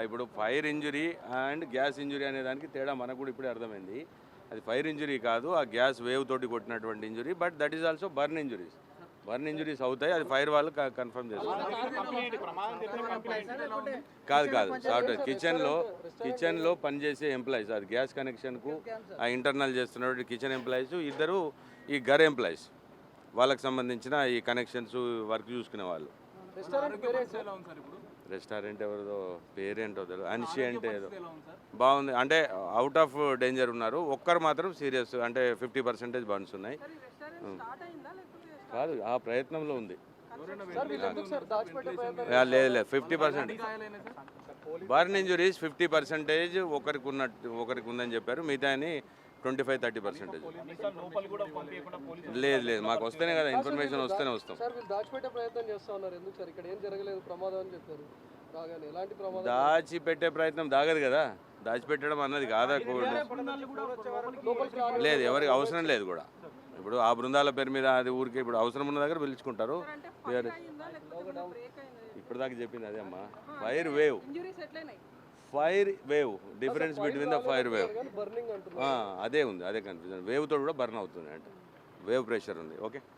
ఇప్పుడు fire injury and gas injury అనే దానికి తేడా మనకు కూడా ఇప్పుడే అర్థమైంది. అది ఫైర్ ఇంజురీ కాదు, ఆ గ్యాస్ వేవ్ తోటి కొట్టినటువంటి injury. But that is also burn injuries. Burn injuries అవుతాయి, అది ఫైర్ వాళ్ళు కన్ఫర్మ్ చేస్తారు. కాదు కాదు, సాఫ్ట్వేర్ కిచెన్లో పనిచేసే ఎంప్లాయీస్, అది గ్యాస్ కనెక్షన్కు ఆ ఇంటర్నల్ చేస్తున్నటువంటి కిచెన్ ఎంప్లాయీస్, ఇద్దరు ఈ గర్ ఎంప్లాయీస్, వాళ్ళకి సంబంధించిన ఈ కనెక్షన్స్ వర్క్ చూసుకునే వాళ్ళు. రెస్టారెంట్ ఎవరిదో పేరేంటో తెలియదు, అన్షియంట్ ఏదో బాగుంది, అంటే అవుట్ ఆఫ్ డేంజర్ ఉన్నారు. ఒక్కరు మాత్రం సీరియస్, అంటే 50% బర్న్స్ ఉన్నాయి. కాదు, ఆ ప్రయత్నంలో ఉంది. లేదు 50% బర్న్ ఇంజురీస్ 50% ఒకరికి ఉందని చెప్పారు. మిగతా 25-30%. లేదు మాకు వస్తేనే కదా ఇన్ఫర్మేషన్, వస్తేనే వస్తాం. దాచిపెట్టే ప్రయత్నం దాగదు కదా, దాచిపెట్టడం అన్నది కాదా కోవిడ్. లేదు, ఎవరికి అవసరం లేదు కూడా. ఇప్పుడు ఆ బృందాల పేరు మీద అది ఊరికి ఇప్పుడు అవసరం ఉన్న దగ్గర పిలుచుకుంటారు. ఇప్పటిదాకా చెప్పింది అదే అమ్మా, fire wave difference between the fire wave. అదే ఉంది, అదే కన్ఫ్యూజన్. వేవ్ తోటి కూడా బర్న్ అవుతుంది, అంటే వేవ్ ప్రెషర్ ఉంది. ఓకే.